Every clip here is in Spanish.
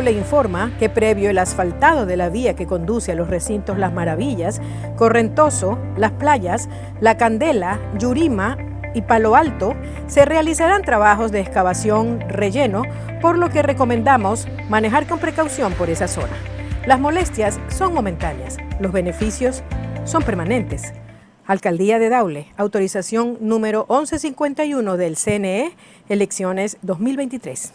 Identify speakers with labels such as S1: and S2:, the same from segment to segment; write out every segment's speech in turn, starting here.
S1: le informa que previo el asfaltado de la vía que conduce a los recintos Las Maravillas, Correntoso, Las Playas, La Candela, Yurima y Palo Alto, se realizarán trabajos de excavación relleno, por lo que recomendamos manejar con precaución por esa zona. Las molestias son momentáneas, los beneficios son permanentes. Alcaldía de Daule, autorización número 1151 del CNE, elecciones 2023.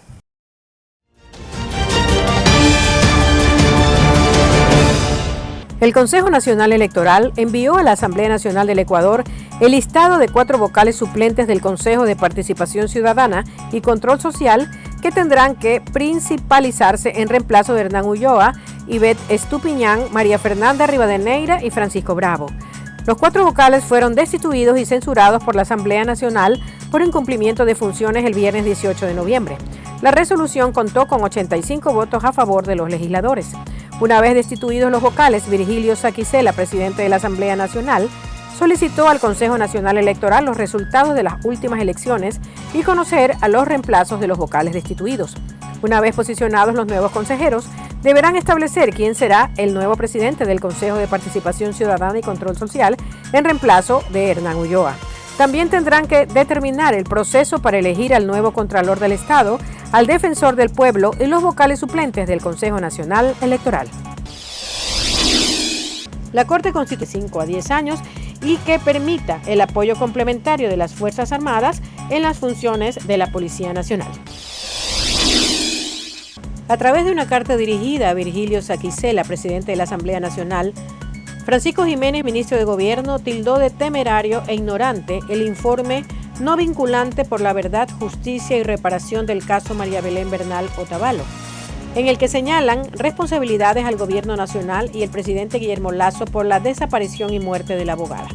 S1: El Consejo Nacional Electoral envió a la Asamblea Nacional del Ecuador el listado de 4 vocales suplentes del Consejo de Participación Ciudadana y Control Social que tendrán que principalizarse en reemplazo de Hernán Ulloa, Ivette Estupiñán, María Fernanda Rivadeneira y Francisco Bravo. Los 4 vocales fueron destituidos y censurados por la Asamblea Nacional por incumplimiento de funciones el viernes 18 de noviembre. La resolución contó con 85 votos a favor de los legisladores. Una vez destituidos los vocales, Virgilio Saquicela, presidente de la Asamblea Nacional, solicitó al Consejo Nacional Electoral los resultados de las últimas elecciones y conocer a los reemplazos de los vocales destituidos. Una vez posicionados los nuevos consejeros, deberán establecer quién será el nuevo presidente del Consejo de Participación Ciudadana y Control Social en reemplazo de Hernán Ulloa. También tendrán que determinar el proceso para elegir al nuevo Contralor del Estado, al Defensor del Pueblo y los vocales suplentes del Consejo Nacional Electoral. La Corte constituye 5 a 10 años y que permita el apoyo complementario de las Fuerzas Armadas en las funciones de la Policía Nacional. A través de una carta dirigida a Virgilio Saquicela, presidente de la Asamblea Nacional, Francisco Jiménez, ministro de Gobierno, tildó de temerario e ignorante el informe no vinculante por la verdad, justicia y reparación del caso María Belén Bernal Otavalo, en el que señalan responsabilidades al Gobierno Nacional y el presidente Guillermo Lasso por la desaparición y muerte de la abogada.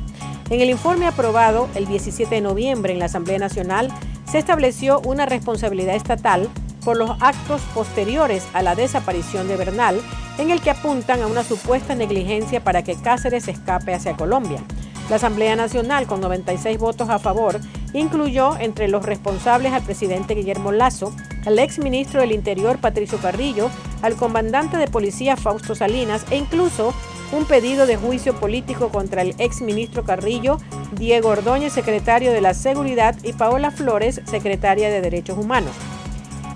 S1: En el informe aprobado el 17 de noviembre en la Asamblea Nacional, se estableció una responsabilidad estatal por los actos posteriores a la desaparición de Bernal, en el que apuntan a una supuesta negligencia para que Cáceres escape hacia Colombia. La Asamblea Nacional, con 96 votos a favor, incluyó entre los responsables al presidente Guillermo Lasso, al exministro del Interior Patricio Carrillo, al comandante de policía Fausto Salinas e incluso un pedido de juicio político contra el exministro Carrillo, Diego Ordóñez, secretario de la Seguridad, y Paola Flores, secretaria de Derechos Humanos.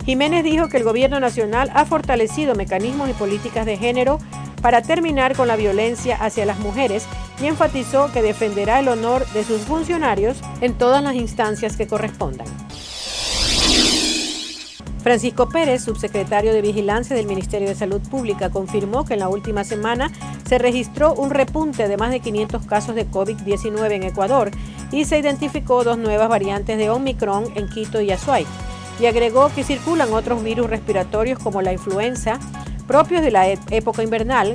S1: Jiménez dijo que el Gobierno Nacional ha fortalecido mecanismos y políticas de género para terminar con la violencia hacia las mujeres y enfatizó que defenderá el honor de sus funcionarios en todas las instancias que correspondan. Francisco Pérez, subsecretario de Vigilancia del Ministerio de Salud Pública, confirmó que en la última semana se registró un repunte de más de 500 casos de COVID-19 en Ecuador y se identificó 2 nuevas variantes de Omicron en Quito y Azuay. Y agregó que circulan otros virus respiratorios como la influenza, propios de la época invernal,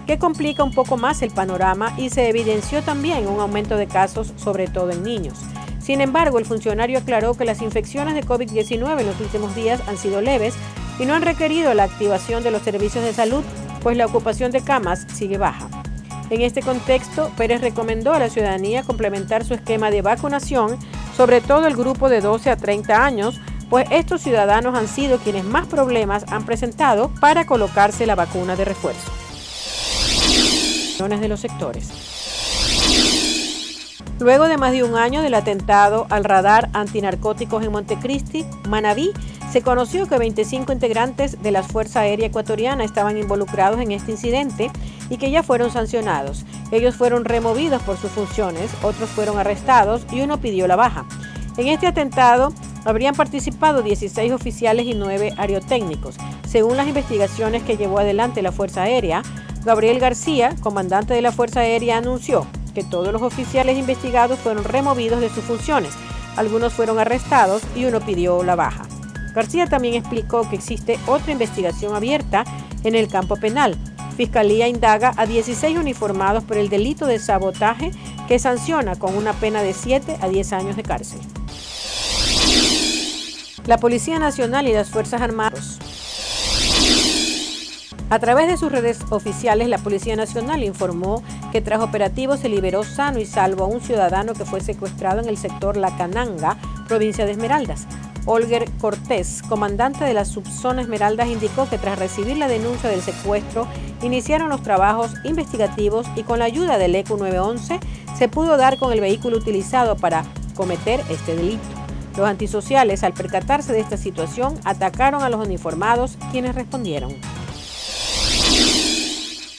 S1: que complica un poco más el panorama y se evidenció también un aumento de casos, sobre todo en niños. Sin embargo, el funcionario aclaró que las infecciones de COVID-19 en los últimos días han sido leves y no han requerido la activación de los servicios de salud, pues la ocupación de camas sigue baja. En este contexto, Pérez recomendó a la ciudadanía complementar su esquema de vacunación, sobre todo el grupo de 12 a 30 años, pues estos ciudadanos han sido quienes más problemas han presentado para colocarse la vacuna de refuerzo. De los sectores. Luego de más de un año del atentado al radar antinarcóticos en Montecristi, Manabí, se conoció que 25 integrantes de la Fuerza Aérea Ecuatoriana estaban involucrados en este incidente y que ya fueron sancionados. Ellos fueron removidos por sus funciones, otros fueron arrestados y uno pidió la baja. En este atentado habrían participado 16 oficiales y 9 aerotécnicos. Según las investigaciones que llevó adelante la Fuerza Aérea, Gabriel García, comandante de la Fuerza Aérea, anunció que todos los oficiales investigados fueron removidos de sus funciones, algunos fueron arrestados y uno pidió la baja. García también explicó que existe otra investigación abierta en el campo penal. Fiscalía indaga a 16 uniformados por el delito de sabotaje que sanciona con una pena de 7 a 10 años de cárcel. La Policía Nacional y las Fuerzas Armadas. A través de sus redes oficiales, la Policía Nacional informó que tras operativo se liberó sano y salvo a un ciudadano que fue secuestrado en el sector La Cananga, provincia de Esmeraldas. Olger Cortés, comandante de la subzona Esmeraldas, indicó que tras recibir la denuncia del secuestro, iniciaron los trabajos investigativos y con la ayuda del ECU 911 se pudo dar con el vehículo utilizado para cometer este delito. Los antisociales, al percatarse de esta situación, atacaron a los uniformados, quienes respondieron.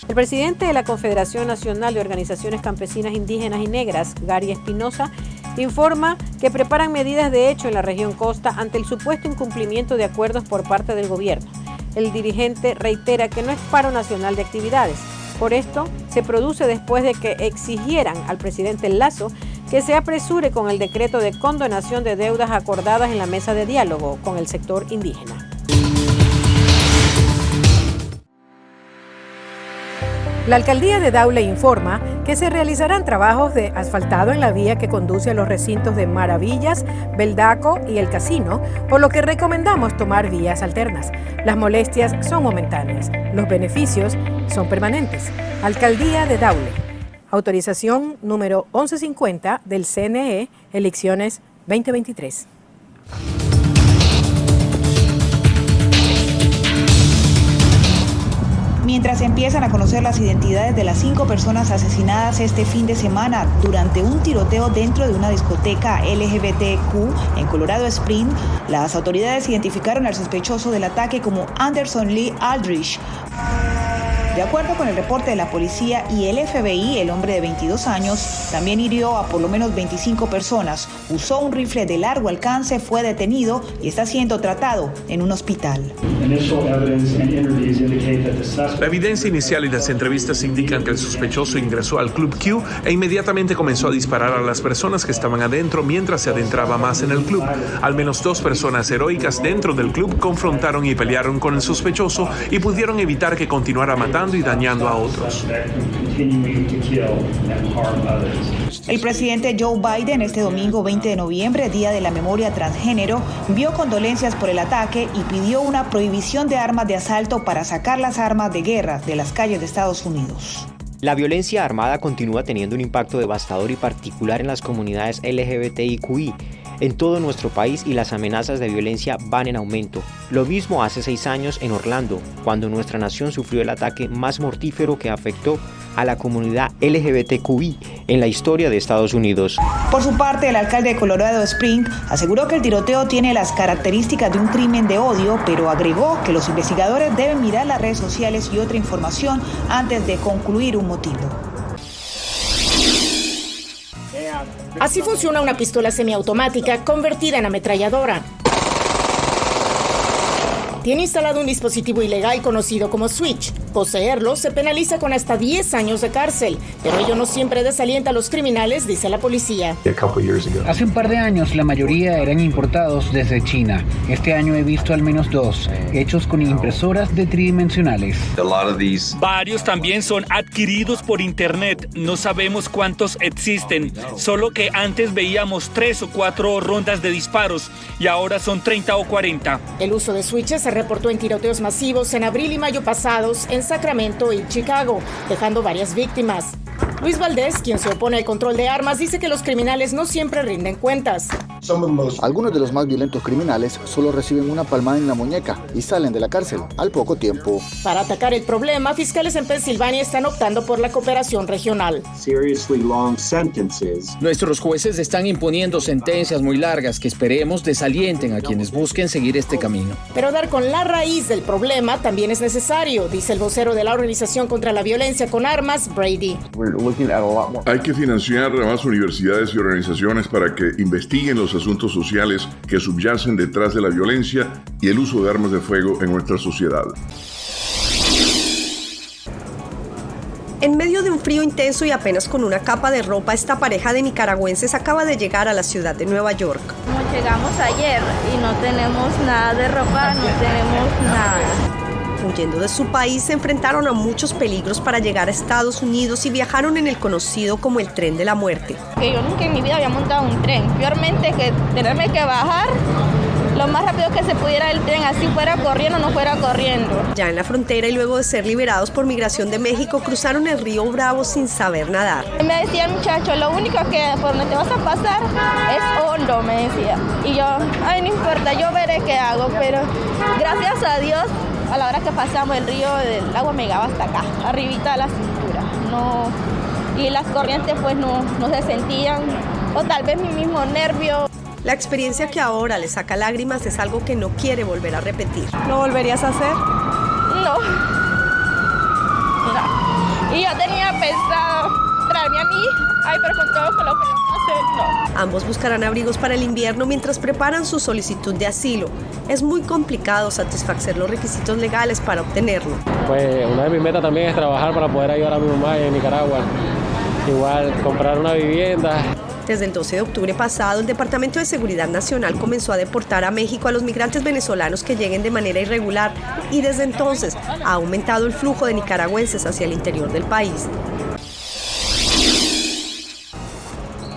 S1: El presidente de la Confederación Nacional de Organizaciones Campesinas Indígenas y Negras, Gary Espinosa, informa que preparan medidas de hecho en la región costa ante el supuesto incumplimiento de acuerdos por parte del gobierno. El dirigente reitera que no es paro nacional de actividades. Por esto, se produce después de que exigieran al presidente Lasso que se apresure con el decreto de condonación de deudas acordadas en la mesa de diálogo con el sector indígena. La alcaldía de Daule informa que se realizarán trabajos de asfaltado en la vía que conduce a los recintos de Maravillas, Beldaco y el Casino, por lo que recomendamos tomar vías alternas. Las molestias son momentáneas, los beneficios son permanentes. Alcaldía de Daule. Autorización número 1150 del CNE, elecciones 2023.
S2: Mientras empiezan a conocer las identidades de las 5 personas asesinadas este fin de semana durante un tiroteo dentro de una discoteca LGBTQ en Colorado Springs, las autoridades identificaron al sospechoso del ataque como Anderson Lee Aldrich. De acuerdo con el reporte de la policía y el FBI, el hombre de 22 años también hirió a por lo menos 25 personas, usó un rifle de largo alcance, fue detenido y está siendo tratado en un hospital.
S3: La evidencia inicial y las entrevistas indican que el sospechoso ingresó al Club Q e inmediatamente comenzó a disparar a las personas que estaban adentro mientras se adentraba más en el club. Al menos 2 personas heroicas dentro del club confrontaron y pelearon con el sospechoso y pudieron evitar que continuara matando y dañando a otros.
S2: El presidente Joe Biden este domingo 20 de noviembre, Día de la Memoria Transgénero, envió condolencias por el ataque y pidió una prohibición de armas de asalto para sacar las armas de guerra de las calles de Estados Unidos.
S4: La violencia armada continúa teniendo un impacto devastador y particular en las comunidades LGBTIQI en todo nuestro país y las amenazas de violencia van en aumento. Lo mismo hace 6 años en Orlando, cuando nuestra nación sufrió el ataque más mortífero que afectó a la comunidad LGBTQI en la historia de Estados Unidos.
S2: Por su parte, el alcalde de Colorado Springs aseguró que el tiroteo tiene las características de un crimen de odio, pero agregó que los investigadores deben mirar las redes sociales y otra información antes de concluir un motivo.
S5: Así funciona una pistola semiautomática convertida en ametralladora. Tiene instalado un dispositivo ilegal conocido como Switch. Poseerlo se penaliza con hasta 10 años de cárcel, pero ello no siempre desalienta a los criminales, dice la policía.
S6: Hace un par de años la mayoría eran importados desde China. Este año he visto al menos 2, hechos con impresoras de tridimensionales.
S7: Varios también son adquiridos por internet. No sabemos cuántos existen, solo que antes veíamos 3 o 4 rondas de disparos y ahora son 30 o 40.
S5: El uso de switches se reportó en tiroteos masivos en abril y mayo pasados en Sacramento y Chicago, dejando varias víctimas. Luis Valdés, quien se opone al control de armas, dice que los criminales no siempre rinden cuentas.
S8: Algunos de los más violentos criminales solo reciben una palmada en la muñeca y salen de la cárcel al poco tiempo.
S5: Para atacar el problema, fiscales en Pensilvania están optando por la cooperación regional.
S9: Nuestros jueces están imponiendo sentencias muy largas que esperemos desalienten a quienes busquen seguir este camino.
S5: Pero dar con la raíz del problema también es necesario, dice el vocero de la Organización contra la Violencia con Armas, Brady.
S10: Hay que financiar a más universidades y organizaciones para que investiguen los asuntos sociales que subyacen detrás de la violencia y el uso de armas de fuego en nuestra sociedad.
S11: En medio de un frío intenso y apenas con una capa de ropa, esta pareja de nicaragüenses acaba de llegar a la ciudad de Nueva York.
S12: Como llegamos ayer y no tenemos nada de ropa, no tenemos nada.
S11: Huyendo de su país, se enfrentaron a muchos peligros para llegar a Estados Unidos y viajaron en el conocido como el tren de la muerte.
S12: Que yo nunca en mi vida había montado un tren. Peormente que tenerme que bajar lo más rápido que se pudiera el tren, así fuera corriendo o no fuera corriendo.
S11: Ya en la frontera y luego de ser liberados por Migración de México, cruzaron el río Bravo sin saber nadar.
S12: Me decía el muchacho, lo único que por donde te vas a pasar es hondo, me decía. Y yo, ay, no importa, yo veré qué hago, pero gracias a Dios, a la hora que pasamos el río, el agua me llegaba hasta acá, arribita de la cintura. No, y las corrientes pues no se sentían, o tal vez mi mismo nervio.
S11: La experiencia que ahora le saca lágrimas es algo que no quiere volver a repetir.
S13: ¿Lo volverías a hacer?
S12: No. Y yo tenía pensado traerme a mí, pero con todo con lo que no hacer, no.
S11: Ambos buscarán abrigos para el invierno mientras preparan su solicitud de asilo. Es muy complicado satisfacer los requisitos legales para obtenerlo.
S14: Pues una de mis metas también es trabajar para poder ayudar a mi mamá en Nicaragua. Igual comprar una vivienda.
S11: Desde el 12 de octubre pasado, el Departamento de Seguridad Nacional comenzó a deportar a México a los migrantes venezolanos que lleguen de manera irregular y desde entonces ha aumentado el flujo de nicaragüenses hacia el interior del país.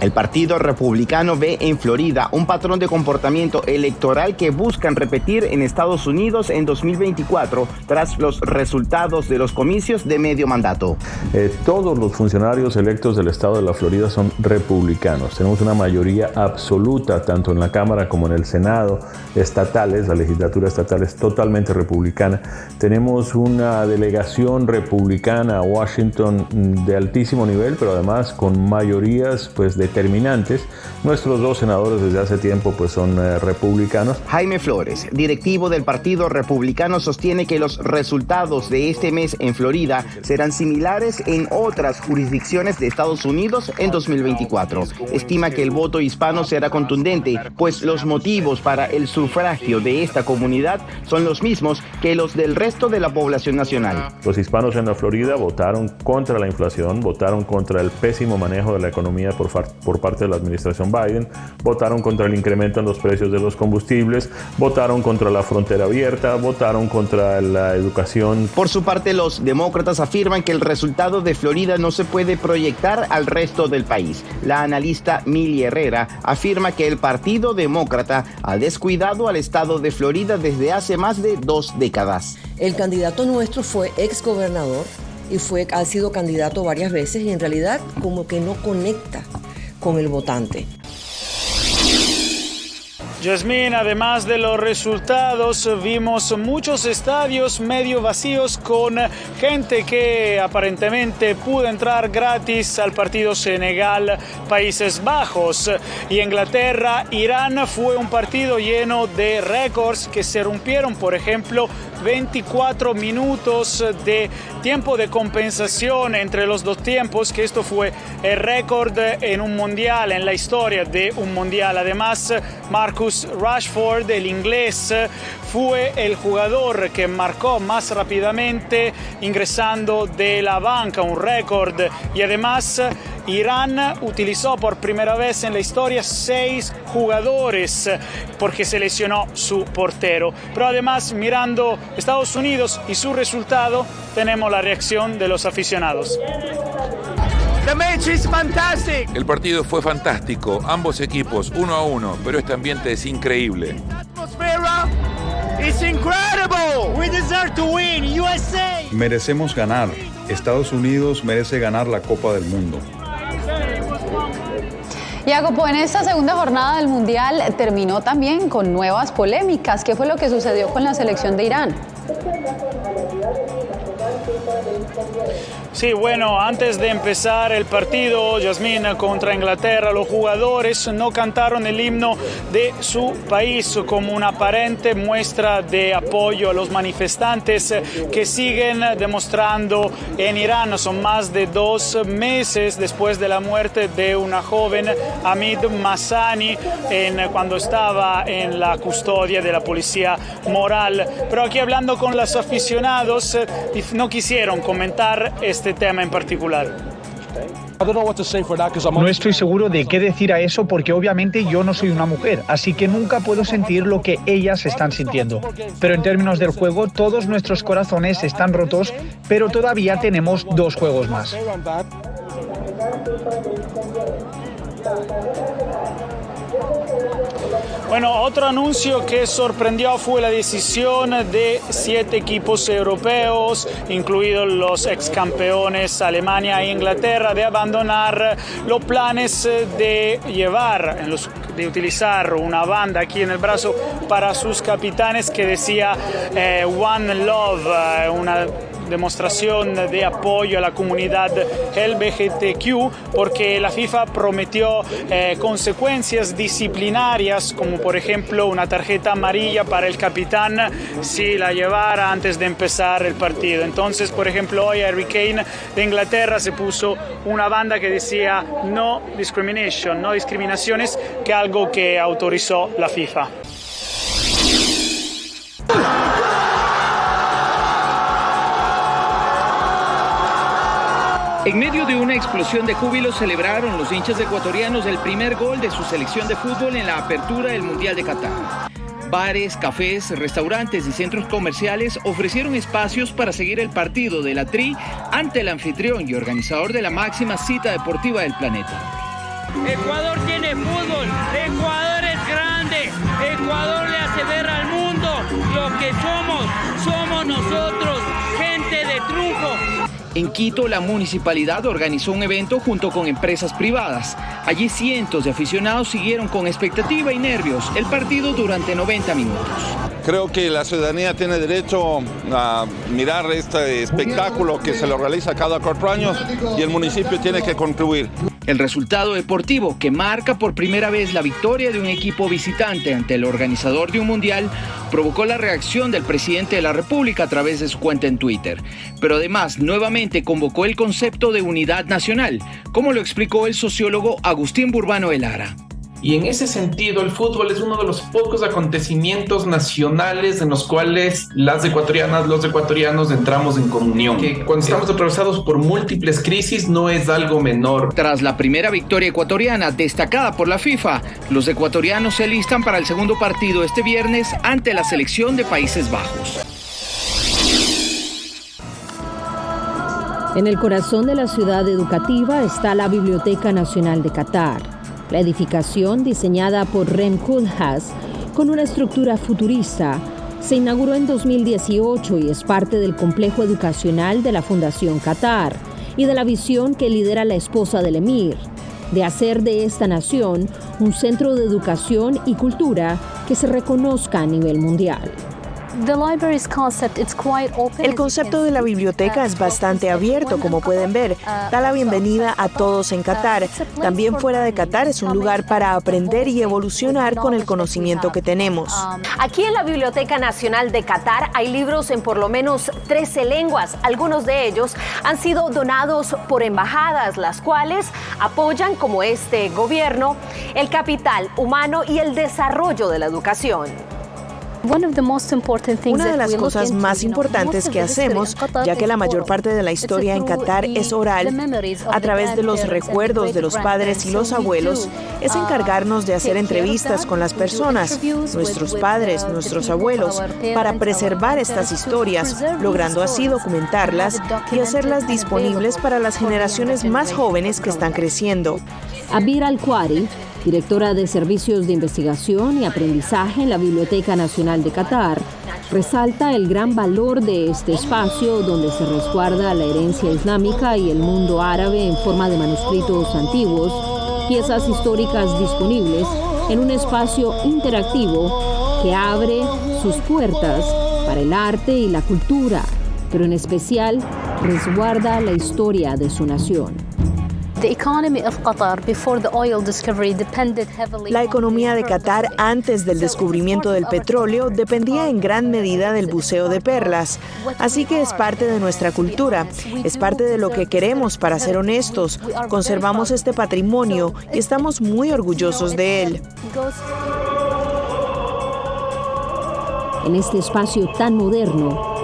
S15: El Partido Republicano ve en Florida un patrón de comportamiento electoral que buscan repetir en Estados Unidos en 2024 tras los resultados de los comicios de medio mandato.
S16: Todos los funcionarios electos del estado de la Florida son republicanos. Tenemos una mayoría absoluta tanto en la Cámara como en el Senado estatales. La legislatura estatal es totalmente republicana. Tenemos una delegación republicana a Washington de altísimo nivel, pero además con mayorías pues determinantes. Nuestros dos senadores desde hace tiempo pues son republicanos.
S15: Jaime Flores, directivo del Partido Republicano, sostiene que los resultados de este mes en Florida serán similares en otras jurisdicciones de Estados Unidos en 2024. Estima que el voto hispano será contundente, pues los motivos para el sufragio de esta comunidad son los mismos que los del resto de la población nacional.
S16: Los hispanos en la Florida votaron contra la inflación, votaron contra el pésimo manejo de la economía por parte de la administración Biden, votaron contra el incremento en los precios de los combustibles, votaron contra la frontera abierta, votaron contra la educación.
S15: Por su parte, los demócratas afirman que el resultado de Florida no se puede proyectar al resto del país. La analista Mili Herrera afirma que el Partido Demócrata ha descuidado al estado de Florida desde hace más de 2 décadas.
S17: El candidato nuestro fue exgobernador y ha sido candidato varias veces y en realidad como que no conecta con el votante.
S18: Yasmín, además de los resultados, vimos muchos estadios medio vacíos con gente que aparentemente pudo entrar gratis al partido Senegal-Países Bajos. Y Inglaterra-Irán fue un partido lleno de récords que se rompieron, por ejemplo, 24 minutos de tiempo de compensación entre los dos tiempos, que esto fue el récord en un mundial, en la historia de un mundial. Además, Marcus Rashford, el inglés, fue el jugador que marcó más rápidamente ingresando de la banca, un récord. Y además, Irán utilizó por primera vez en la historia 6 jugadores porque se lesionó su portero. Pero además, mirando Estados Unidos y su resultado, tenemos la reacción de los aficionados.
S19: El partido fue fantástico, ambos equipos 1-1, pero este ambiente es increíble.
S20: Merecemos ganar. Estados Unidos merece ganar la Copa del Mundo.
S21: Jacopo, en esta segunda jornada del Mundial terminó también con nuevas polémicas. ¿Qué fue lo que sucedió con la selección de Irán?
S18: Sí, bueno, antes de empezar el partido, Yasmín, contra Inglaterra, los jugadores no cantaron el himno de su país como una aparente muestra de apoyo a los manifestantes que siguen demostrando en Irán. Son más de 2 meses después de la muerte de una joven, Hamid Masani, cuando estaba en la custodia de la policía moral. Pero aquí hablando con los aficionados, no quisieron comentar este tema en particular.
S22: No estoy seguro de qué decir a eso porque obviamente yo no soy una mujer, así que nunca puedo sentir lo que ellas están sintiendo. Pero en términos del juego, todos nuestros corazones están rotos, pero todavía tenemos 2 juegos más.
S18: Bueno, otro anuncio que sorprendió fue la decisión de 7 equipos europeos, incluidos los ex campeones Alemania e Inglaterra, de abandonar los planes de de utilizar una banda aquí en el brazo para sus capitanes que decía One Love, una demostración de apoyo a la comunidad LGBTQ, porque la FIFA prometió consecuencias disciplinarias, como por ejemplo una tarjeta amarilla para el capitán si la llevara antes de empezar el partido. Entonces, por ejemplo, hoy Harry Kane de Inglaterra se puso una banda que decía no discrimination, no discriminaciones, que algo que autorizó la FIFA.
S1: En medio de una explosión de júbilo celebraron los hinchas ecuatorianos el primer gol de su selección de fútbol en la apertura del Mundial de Qatar. Bares, cafés, restaurantes y centros comerciales ofrecieron espacios para seguir el partido de la Tri ante el anfitrión y organizador de la máxima cita deportiva del planeta.
S13: Ecuador tiene fútbol, Ecuador es grande, Ecuador le hace ver al mundo lo que somos nosotros, gente de triunfo.
S1: En Quito, la municipalidad organizó un evento junto con empresas privadas. Allí cientos de aficionados siguieron con expectativa y nervios el partido durante 90 minutos.
S23: Creo que la ciudadanía tiene derecho a mirar este espectáculo que se lo realiza cada 4 años y el municipio tiene que contribuir.
S1: El resultado deportivo, que marca por primera vez la victoria de un equipo visitante ante el organizador de un mundial, provocó la reacción del presidente de la República a través de su cuenta en Twitter. Pero además, nuevamente convocó el concepto de unidad nacional, como lo explicó el sociólogo Agustín Burbano de Lara.
S24: Y en ese sentido, el fútbol es uno de los pocos acontecimientos nacionales en los cuales las ecuatorianas, los ecuatorianos entramos en comunión. Que cuando estamos atravesados por múltiples crisis no es algo menor.
S1: Tras la primera victoria ecuatoriana destacada por la FIFA, los ecuatorianos se alistan para el segundo partido este viernes ante la selección de Países Bajos.
S25: En el corazón de la ciudad educativa está la Biblioteca Nacional de Qatar. La edificación, diseñada por Rem Koolhaas, con una estructura futurista, se inauguró en 2018 y es parte del complejo educacional de la Fundación Qatar y de la visión que lidera la esposa del emir, de hacer de esta nación un centro de educación y cultura que se reconozca a nivel mundial.
S26: El concepto de la biblioteca es bastante abierto, como pueden ver. Da la bienvenida a todos en Qatar. También fuera de Qatar es un lugar para aprender y evolucionar con el conocimiento que tenemos.
S27: Aquí en la Biblioteca Nacional de Qatar hay libros en por lo menos 13 lenguas. Algunos de ellos han sido donados por embajadas, las cuales apoyan, como este gobierno, el capital humano y el desarrollo de la educación.
S26: Una de las cosas más importantes que hacemos, ya que la mayor parte de la historia en Qatar es oral, a través de los recuerdos de los padres y los abuelos, es encargarnos de hacer entrevistas con las personas, nuestros padres, nuestros abuelos, para preservar estas historias, logrando así documentarlas y hacerlas disponibles para las generaciones más jóvenes que están creciendo.
S25: Abir Al-Kwari, directora de Servicios de Investigación y Aprendizaje en la Biblioteca Nacional de Qatar, resalta el gran valor de este espacio donde se resguarda la herencia islámica y el mundo árabe en forma de manuscritos antiguos, piezas históricas disponibles en un espacio interactivo que abre sus puertas para el arte y la cultura, pero en especial resguarda la historia de su nación.
S26: La economía de Qatar antes del descubrimiento del petróleo dependía en gran medida del buceo de perlas, así que es parte de nuestra cultura, es parte de lo que queremos, para ser honestos. Conservamos este patrimonio y estamos muy orgullosos de él.
S25: En este espacio tan moderno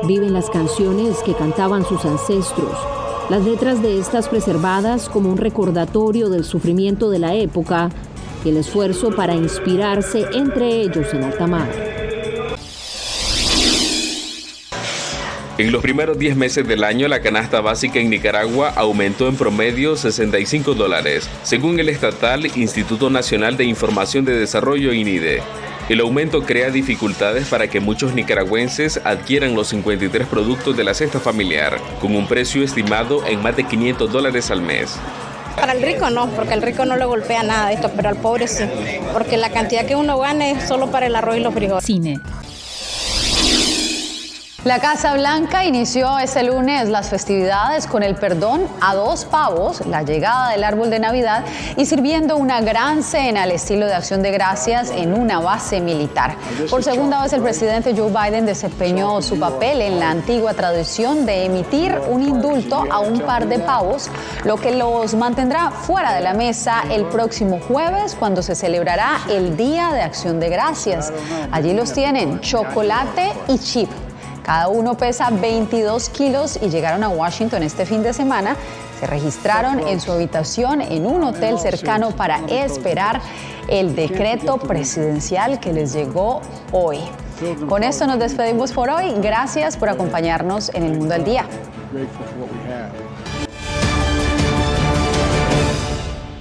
S25: viven las canciones que cantaban sus ancestros. Las letras de estas preservadas como un recordatorio del sufrimiento de la época y el esfuerzo para inspirarse entre ellos en alta mar.
S2: En los primeros 10 meses del año, la canasta básica en Nicaragua aumentó en promedio $65, según el estatal Instituto Nacional de Información de Desarrollo INIDE. El aumento crea dificultades para que muchos nicaragüenses adquieran los 53 productos de la cesta familiar, con un precio estimado en más de $500 al mes.
S3: Para el rico no, porque el rico no le golpea nada de esto, pero al pobre sí, porque la cantidad que uno gana es solo para el arroz y los frijoles.
S21: Cine. La Casa Blanca inició este lunes las festividades con el perdón a 2 pavos, la llegada del árbol de Navidad y sirviendo una gran cena al estilo de Acción de Gracias en una base militar. Por segunda vez el presidente Joe Biden desempeñó su papel en la antigua tradición de emitir un indulto a un par de pavos, lo que los mantendrá fuera de la mesa el próximo jueves cuando se celebrará el Día de Acción de Gracias. Allí los tienen, chocolate y chip. Cada uno pesa 22 kilos y llegaron a Washington este fin de semana. Se registraron en su habitación en un hotel cercano para esperar el decreto presidencial que les llegó hoy. Con esto nos despedimos por hoy. Gracias por acompañarnos en El Mundo al Día.